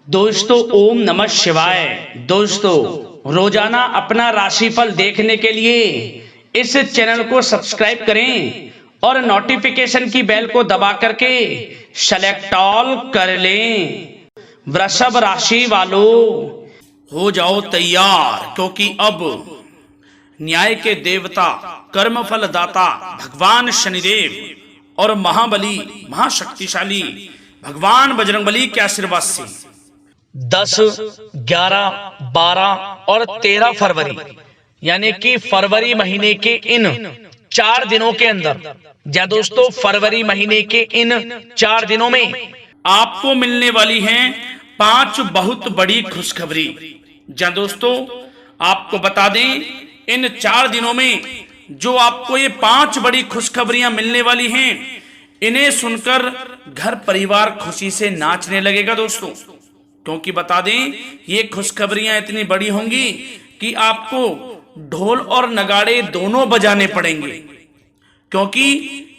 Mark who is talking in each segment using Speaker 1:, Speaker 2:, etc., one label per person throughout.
Speaker 1: दोस्तों ओम नमः शिवाय। दोस्तों रोजाना अपना राशिफल देखने के लिए इस चैनल को सब्सक्राइब करें और नोटिफिकेशन की बेल को दबा करके सेलेक्ट ऑल कर लें। वृषभ राशि वालों हो जाओ तैयार, क्योंकि अब न्याय के देवता, कर्मफल दाता भगवान शनिदेव और महाबली महाशक्तिशाली भगवान बजरंगबली के आशीर्वाद से 10, 11, 12 और 13 फरवरी यानी कि फरवरी महीने के इन 4 दिनों के अंदर, या दोस्तों फरवरी महीने के इन 4 दिनों में आपको मिलने वाली हैं 5 बहुत बड़ी खुशखबरी। या दोस्तों आपको बता दें, इन 4 दिनों में जो आपको ये 5 बड़ी खुशखबरियां मिलने वाली हैं, इन्हें सुनकर घर परिवार खुशी से नाचने लगेगा दोस्तों। क्योंकि बता दें, ये खुशखबरियां इतनी बड़ी होंगी कि आपको ढोल और नगाड़े दोनों बजाने पड़ेंगे, क्योंकि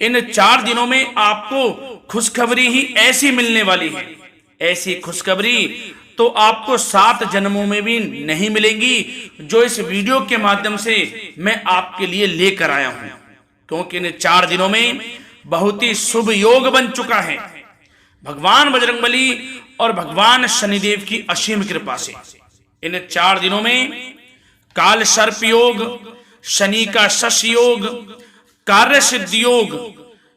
Speaker 1: इन 4 दिनों में आपको खुशखबरी ही ऐसी मिलने वाली है। ऐसी खुशखबरी तो आपको 7 जन्मों में भी नहीं मिलेंगी, जो इस वीडियो के माध्यम से मैं आपके लिए लेकर आया हूं। क्योंकि इन 4 दिनों में बहुत ही शुभ योग बन चुका है भगवान बजरंगबली और भगवान शनिदेव की असीम कृपा से। इन 4 दिनों में काल सर्प योग, शनि का शश योग, कार्य सिद्धि योग,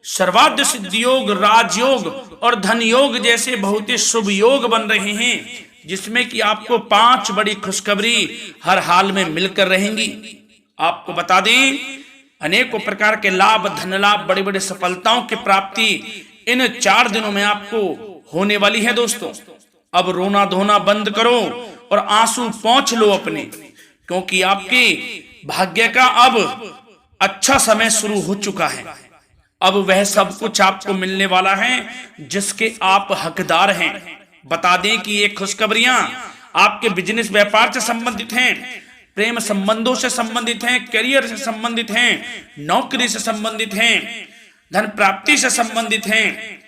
Speaker 1: सर्वाद्य सिद्धि योग, राजयोग और धन योग जैसे बहुत ही शुभ योग बन रहे हैं, जिसमें कि आपको 5 बड़ी खुशखबरी हर हाल में मिलकर रहेंगी। आपको बता दें, अनेकों प्रकार के लाभ, धन लाभ, बड़ी बड़ी सफलताओं की प्राप्ति इन 4 दिनों में आपको होने वाली है दोस्तों। अब रोना धोना बंद करो और आंसू पोंछ लो अपने, क्योंकि आपके भाग्य का अब अच्छा समय शुरू हो चुका है। अब वह सब कुछ आपको मिलने वाला है जिसके आप हकदार हैं। बता दें कि ये खुशखबरियां आपके बिजनेस व्यापार से संबंधित हैं, प्रेम संबंधों से संबंधित हैं, करियर से संबंधित हैं, नौकरी से संबंधित हैं, धन प्राप्ति से संबंधित हैं,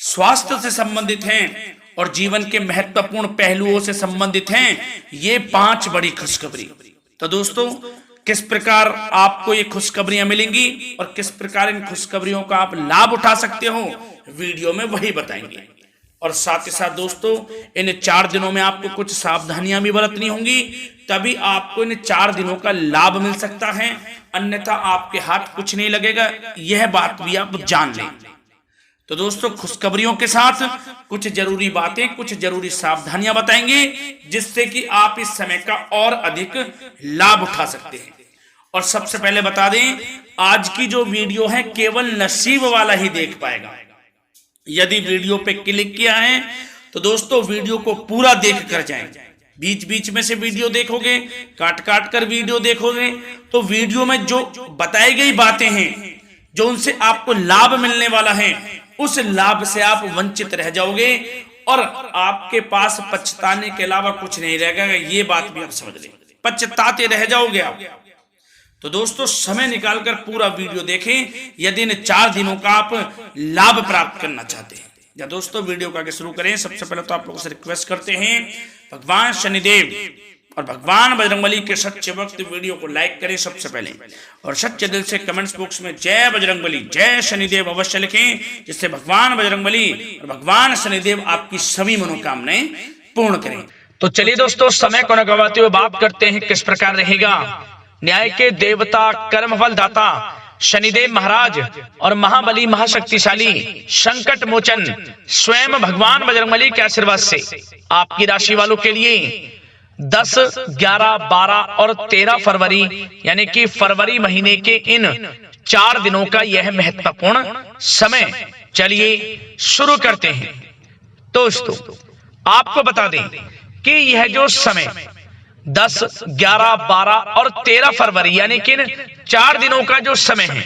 Speaker 1: स्वास्थ्य से संबंधित हैं और जीवन के महत्वपूर्ण पहलुओं से संबंधित हैं। ये 5 बड़ी खुशखबरी। तो दोस्तों, किस प्रकार आपको ये खुशखबरियां मिलेंगी और किस प्रकार इन खुशखबरियों का आप लाभ उठा सकते हो, वीडियो में वही बताएंगे। और साथ ही साथ दोस्तों, इन 4 दिनों में आपको कुछ सावधानियां भी बरतनी होंगी, तभी आपको इन 4 दिनों का लाभ मिल सकता है, अन्यथा आपके हाथ कुछ नहीं लगेगा। यह बात भी आप जान लें। तो दोस्तों, खुशखबरियों के साथ कुछ जरूरी बातें, कुछ जरूरी सावधानियां बताएंगे, जिससे कि आप इस समय का और अधिक लाभ उठा सकते हैं। और सबसे पहले बता दें, आज की जो वीडियो है केवल नसीब वाला ही देख पाएगा। यदि वीडियो पे क्लिक किया है तो दोस्तों वीडियो को पूरा देख कर जाएं। बीच बीच में से वीडियो देखोगे, काट काट कर वीडियो देखोगे, तो वीडियो में जो बताई गई बातें हैं, जो उनसे आपको लाभ मिलने वाला है, उस लाभ से आप वंचित रह जाओगे और आपके पास पछताने के अलावा कुछ नहीं रहेगा। ये बात भी आप समझ लें, पछताते रह जाओगे आप। तो दोस्तों, समय निकालकर पूरा वीडियो देखें यदि इन 4 दिनों का आप लाभ प्राप्त करना चाहते हैं। या दोस्तों, वीडियो को आगे शुरू करें, सबसे पहले तो आप लोगों से रिक्वेस्ट करते हैं, भगवान शनिदेव और भगवान बजरंगबली के सच्चे भक्त वीडियो को लाइक करें सबसे पहले, और सच्चे दिल से कमेंट्स बॉक्स में जय बजरंगबली, जय शनिदेव अवश्य लिखें, जिससे भगवान बजरंगबली और भगवान शनिदेव आपकी सभी मनोकामनाएं पूर्ण करें। तो चलिए दोस्तों, समय को न गवाते हुए बात करते हैं किस प्रकार रहेगा न्याय के देवता, कर्मफल दाता शनिदेव महाराज और महाबली महाशक्तिशाली संकट मोचन स्वयं भगवान बजरंगबली के आशीर्वाद से आपकी राशि वालों के लिए 10, 11, 12 और 13 फरवरी यानी कि फरवरी महीने के इन 4 दिनों का यह महत्वपूर्ण समय। चलिए शुरू करते हैं। दोस्तों, आपको बता दें कि यह जो समय 10, 11, 12 और 13 फरवरी यानी कि 4 दिनों का जो समय है,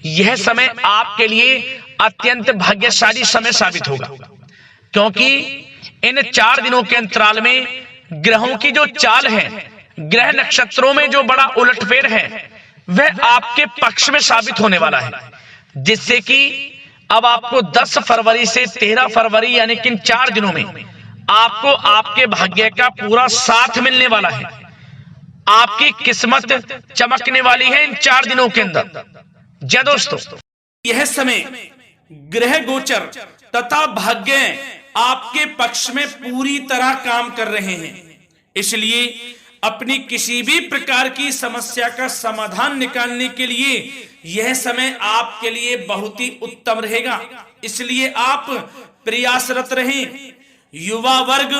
Speaker 1: यह समय आपके लिए अत्यंत भाग्यशाली समय साबित होगा। क्योंकि इन 4 दिनों के अंतराल में ग्रहों की जो चाल है, ग्रह नक्षत्रों में जो बड़ा उलटफेर है, वह आपके पक्ष में साबित होने वाला है, जिससे कि अब आपको 10 फरवरी से 13 फरवरी यानी कि 4 दिनों में आपको आपके भाग्य का पूरा साथ मिलने वाला है। आपकी किस्मत चमकने वाली है इन 4 दिनों के अंदर। जय दोस्तों, यह समय ग्रह गोचर तथा भाग्य आपके पक्ष में पूरी तरह काम कर रहे हैं। इसलिए अपनी किसी भी प्रकार की समस्या का समाधान निकालने के लिए यह समय आपके लिए बहुत ही उत्तम रहेगा। इसलिए आप प्रयासरत रहें। युवा वर्ग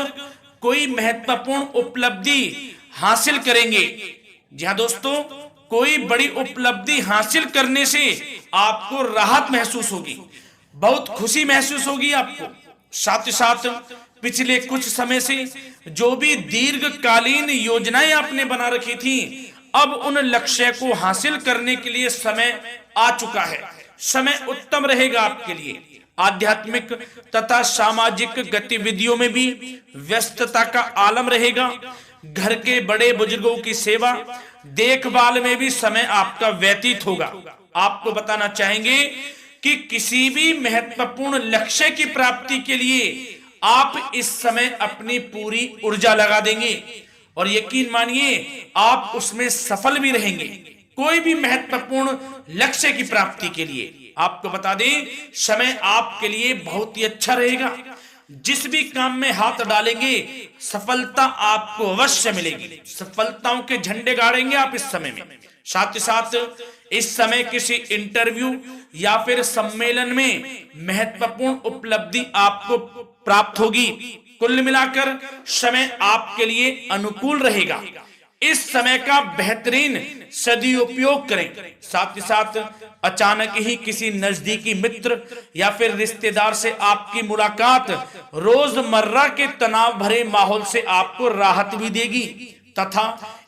Speaker 1: कोई महत्वपूर्ण उपलब्धि हासिल करेंगे। जी हाँ दोस्तों, कोई बड़ी उपलब्धि हासिल करने से आपको राहत महसूस होगी, बहुत खुशी महसूस होगी आपको। साथ ही साथ पिछले कुछ समय से जो भी दीर्घकालीन योजनाएं आपने बना रखी थी, अब उन लक्ष्य को हासिल करने के लिए समय आ चुका है। समय उत्तम रहेगा आपके लिए। आध्यात्मिक तथा सामाजिक गतिविधियों में भी व्यस्तता का आलम रहेगा। घर के बड़े बुजुर्गों की सेवा देखभाल में भी समय आपका व्यतीत होगा। आपको बताना चाहेंगे कि किसी भी महत्वपूर्ण लक्ष्य की प्राप्ति के लिए आप इस समय अपनी पूरी ऊर्जा लगा देंगे और यकीन मानिए आप उसमें सफल भी रहेंगे। कोई भी महत्वपूर्ण लक्ष्य की प्राप्ति के लिए आपको बता दें, समय आपके लिए बहुत ही अच्छा रहेगा। जिस भी काम में हाथ डालेंगे सफलता आपको अवश्य मिलेगी। सफलताओं के झंडे गाड़ेंगे आप इस समय में। साथ ही साथ इस समय किसी इंटरव्यू या फिर सम्मेलन में महत्वपूर्ण उपलब्धि आपको प्राप्त होगी। कुल मिलाकर समय आपके लिए अनुकूल रहेगा। इस समय का बेहतरीन सदुपयोग करें। साथ ही साथ अचानक ही किसी नजदीकी मित्र या फिर रिश्तेदार से आपकी मुलाकात रोजमर्रा के तनाव भरे माहौल से आपको राहत भी देगी तथा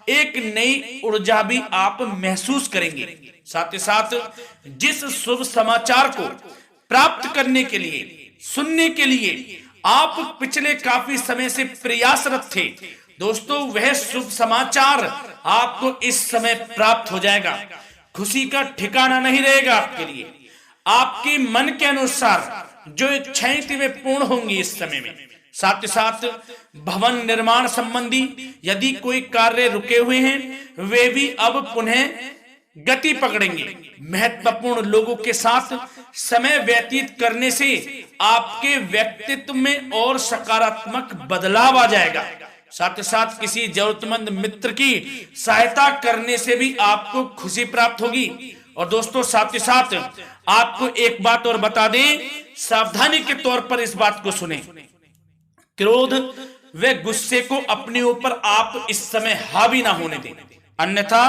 Speaker 1: एक नई ऊर्जा भी आप महसूस करेंगे। साथ ही साथ जिस शुभ समाचार को प्राप्त करने के लिए, सुनने के लिए आप पिछले काफी समय से प्रयासरत थे दोस्तों, वह शुभ समाचार आपको इस समय प्राप्त हो जाएगा। खुशी का ठिकाना नहीं रहेगा आपके लिए। आपके मन के अनुसार जो इच्छाएं थी वे पूर्ण होंगी इस समय में। साथ ही साथ भवन निर्माण संबंधी यदि कोई कार्य रुके हुए हैं वे भी अब पुनः गति पकड़ेंगे। महत्वपूर्ण लोगों के साथ समय व्यतीत करने से आपके व्यक्तित्व में और सकारात्मक बदलाव आ जाएगा। साथ ही साथ किसी जरूरतमंद मित्र की सहायता करने से भी आपको खुशी प्राप्त होगी। और दोस्तों साथ ही साथ आपको एक बात और बता दें, सावधानी के तौर पर इस बात को सुने। क्रोध व गुस्से को अपने ऊपर आप इस समय हावी ना होने दें, अन्यथा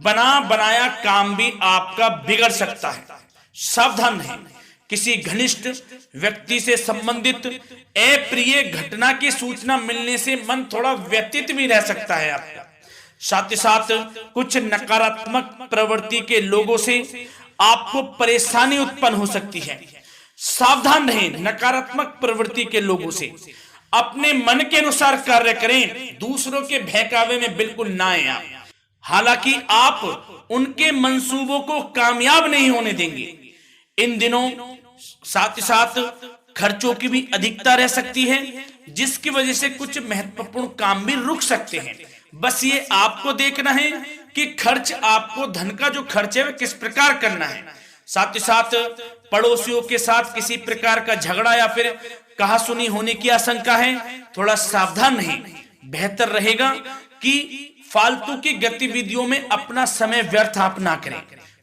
Speaker 1: बना बनाया काम भी आपका बिगड़ सकता है। सावधान रहें। किसी घनिष्ठ व्यक्ति से संबंधित अप्रिय घटना की सूचना मिलने से मन थोड़ा व्यतीत भी रह सकता है आपका। साथ ही साथ कुछ नकारात्मक प्रवृत्ति के लोगों से आपको परेशानी उत्पन्न हो सकती है। सावधान रहें नकारात्मक प्रवृत्ति के लोगों से। अपने मन के अनुसार कार्य करें, दूसरों के बहकावे में बिल्कुल ना आए आप। हालांकि आप उनके मंसूबों को कामयाब नहीं होने देंगे इन दिनों। साथ ही साथ खर्चों की भी अधिकता रह सकती है, जिसकी वजह से कुछ महत्वपूर्ण काम भी रुक सकते हैं। बस ये आपको देखना है कि खर्च, आपको धन का जो खर्च है वह किस प्रकार करना है। साथ ही साथ पड़ोसियों के साथ किसी प्रकार का झगड़ा या फिर कहासुनी होने की आशंका है, थोड़ा सावधान रहें। बेहतर रहेगा कि फालतू की गतिविधियों में अपना समय व्यर्थ आप ना करें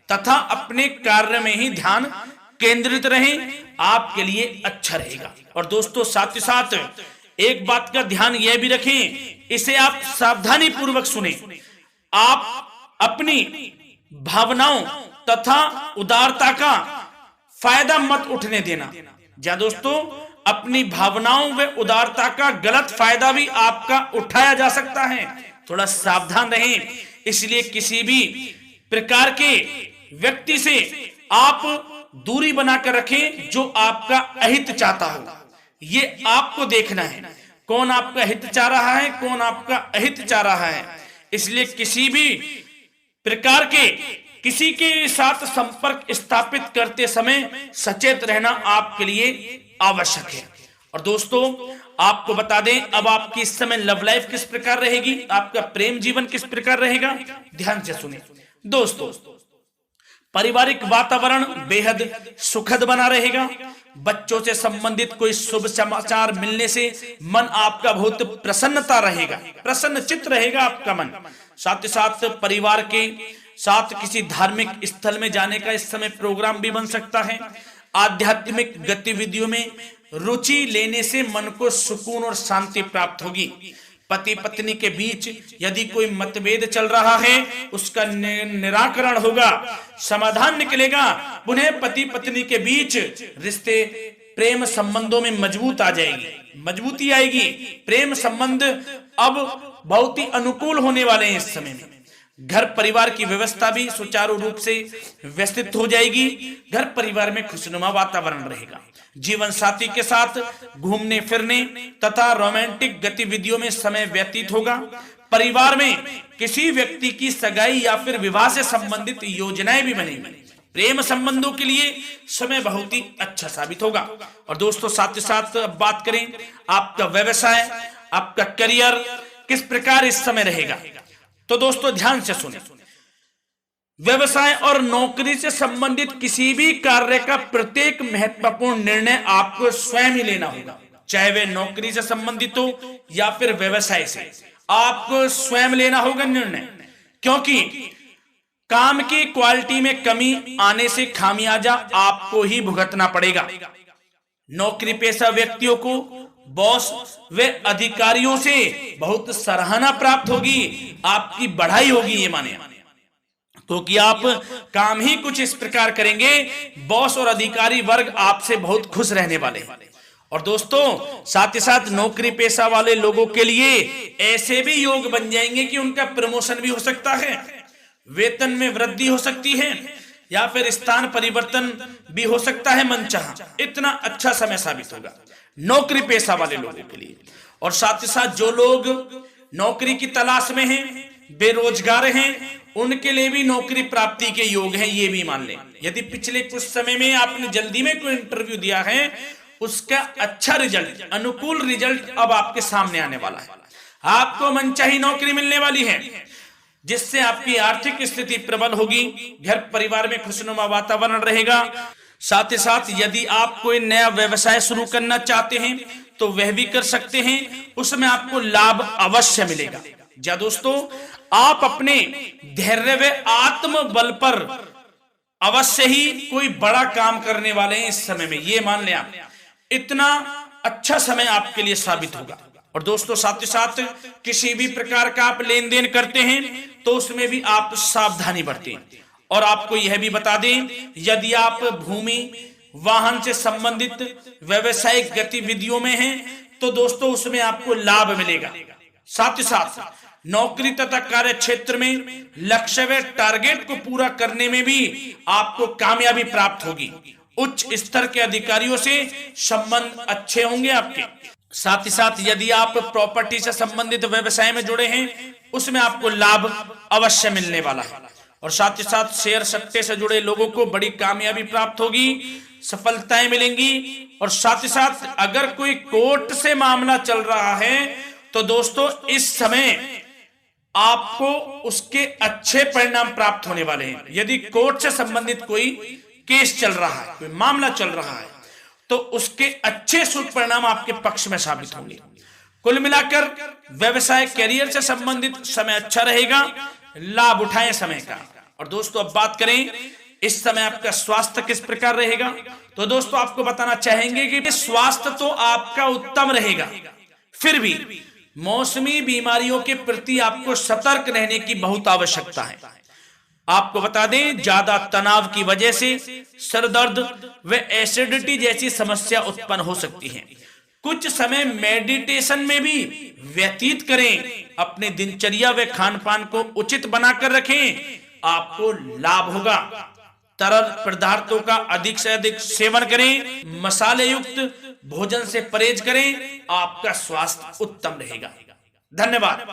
Speaker 1: तथा अपने कार्य में ही ध्यान केंद्रित रहें, आपके लिए अच्छा रहेगा। और दोस्तों साथ ही साथ एक बात का ध्यान यह भी रखें, इसे आप सावधानी पूर्वक सुने। आप अपनी भावनाओं तथा उदारता का फायदा मत उठने देना। जा दोस्तों, अपनी भावनाओं व उदारता का गलत फायदा भी आपका उठाया जा सकता है, थोड़ा सावधान रहें। इसलिए किसी भी प्रकार के व्यक्ति से आप दूरी बनाकर रखें जो आपका अहित चाहता हो। ये आपको देखना है, कौन आपका हित चाह रहा है, कौन आपका अहित चाह रहा है। इसलिए किसी भी प्रकार के किसी के साथ संपर्क स्थापित करते समय सचेत रहना आपके लिए आवश्यक है। और दोस्तों आपको बता दें अब आपकी इस समय लव लाइफ किस प्रकार रहेगी, आपका प्रेम जीवन किस प्रकार रहेगा, ध्यान से सुनिए दोस्तों। पारिवारिक वातावरण बेहद सुखद बना रहेगा। बच्चों से संबंधित कोई शुभ समाचार मिलने से मन आपका बहुत प्रसन्नता रहेगा, प्रसन्न चित्त रहेगा आपका मन। साथ ही साथ परिवार के साथ किसी धार्मिक स्थल में जाने का इस समय प्रोग्राम भी बन सकता है। आध्यात्मिक गतिविधियों में रुचि लेने से मन को सुकून और शांति प्राप्त होगी। पति पत्नी के बीच यदि कोई मतभेद चल रहा है उसका निराकरण होगा, समाधान निकलेगा। पुनः पति पत्नी के बीच रिश्ते प्रेम संबंधों में मजबूत आ जाएगी, मजबूती आएगी। प्रेम संबंध अब बहुत ही अनुकूल होने वाले हैं इस समय में। घर परिवार की व्यवस्था भी सुचारू रूप से व्यवस्थित हो जाएगी। घर परिवार में खुशनुमा वातावरण रहेगा। जीवन साथी के साथ घूमने फिरने तथा रोमांटिक गतिविधियों में समय व्यतीत होगा। परिवार में किसी व्यक्ति की सगाई या फिर विवाह से संबंधित योजनाएं भी बनेंगी। प्रेम संबंधों के लिए समय बहुत ही अच्छा साबित होगा। और दोस्तों साथ ही साथ अब बात करें आपका व्यवसाय, आपका करियर किस प्रकार इस समय रहेगा, तो दोस्तों ध्यान से सुने। व्यवसाय और नौकरी से संबंधित किसी भी कार्य का प्रत्येक महत्वपूर्ण निर्णय आपको स्वयं ही लेना होगा, चाहे वे नौकरी से संबंधित हो या फिर व्यवसाय से, आपको स्वयं लेना होगा निर्णय। क्योंकि काम की क्वालिटी में कमी आने से खामियाजा आपको ही भुगतना पड़ेगा। नौकरी पेशा व्यक्तियों को बॉस व अधिकारियों से बहुत सराहना प्राप्त होगी, आपकी बढ़ाई होगी ये माने, क्योंकि आप काम ही कुछ इस प्रकार करेंगे, बॉस और अधिकारी वर्ग आपसे बहुत खुश रहने वाले हैं। और दोस्तों साथ ही साथ नौकरी पेशा वाले लोगों के लिए ऐसे भी योग बन जाएंगे कि उनका प्रमोशन भी हो सकता है, वेतन में वृद्धि हो सकती है या फिर स्थान परिवर्तन भी हो सकता है मनचाहा। इतना अच्छा समय साबित होगा नौकरी पेशा वाले लोगों के लिए। और साथ ही साथ जो लोग नौकरी की तलाश में हैं, बेरोजगार हैं, उनके लिए भी नौकरी प्राप्ति के योग हैं, ये भी मान लें। यदि पिछले कुछ समय में आपने जल्दी में कोई इंटरव्यू दिया है, उसका अच्छा रिजल्ट, अनुकूल रिजल्ट अब आपके सामने आने वाला है। आपको मनचाही नौकरी मिलने वाली है, जिससे आपकी आर्थिक स्थिति प्रबल होगी। घर परिवार में खुशनुमा वातावरण रहेगा। साथ ही साथ यदि आप कोई नया व्यवसाय शुरू करना चाहते हैं तो वह भी कर सकते हैं, उसमें आपको लाभ अवश्य मिलेगा। जा दोस्तों आप अपने धैर्य व आत्मबल पर अवश्य ही कोई बड़ा काम करने वाले हैं इस समय में, ये मान लें आप। इतना अच्छा समय आपके लिए साबित होगा। और दोस्तों साथ ही साथ किसी भी प्रकार का आप लेन देन करते हैं तो उसमें भी आप सावधानी बरतें। और आपको यह भी बता दें यदि आप भूमि वाहन से संबंधित व्यावसायिक गतिविधियों में हैं तो दोस्तों उसमें आपको लाभ मिलेगा। साथ ही साथ नौकरी तथा कार्य क्षेत्र में लक्ष्य व टारगेट को पूरा करने में भी आपको कामयाबी प्राप्त होगी। उच्च स्तर के अधिकारियों से संबंध अच्छे होंगे आपके। साथ ही साथ यदि आप प्रॉपर्टी से संबंधित व्यवसाय में जुड़े हैं उसमें आपको लाभ अवश्य मिलने वाला है। और साथ ही साथ शेयर सट्टे से जुड़े लोगों को बड़ी कामयाबी प्राप्त होगी, सफलताएं मिलेंगी। और साथ ही साथ अगर कोई कोर्ट से मामला चल रहा है तो दोस्तों इस समय आपको उसके अच्छे परिणाम प्राप्त होने वाले हैं। यदि कोर्ट से संबंधित कोई केस चल रहा है, कोई मामला चल रहा है, तो उसके अच्छे शुभ परिणाम आपके पक्ष में साबित होंगे। कुल मिलाकर व्यवसाय करियर से संबंधित समय अच्छा रहेगा, लाभ उठाएं समय का। और दोस्तों अब बात करें इस समय आपका स्वास्थ्य किस प्रकार रहेगा, तो दोस्तों आपको बताना चाहेंगे कि स्वास्थ्य तो आपका उत्तम रहेगा, फिर भी मौसमी बीमारियों के प्रति आपको सतर्क रहने की बहुत आवश्यकता है। आपको बता दें ज्यादा तनाव की वजह से सर दर्द व एसिडिटी जैसी समस्या उत्पन्न हो सकती है। कुछ समय मेडिटेशन में भी व्यतीत करें, अपने दिनचर्या व खान पान को उचित बनाकर रखें, आपको लाभ होगा। तरल पदार्थों का अधिक से अधिक सेवन करें, मसाले युक्त भोजन से परहेज करें, आपका स्वास्थ्य उत्तम रहेगा। धन्यवाद।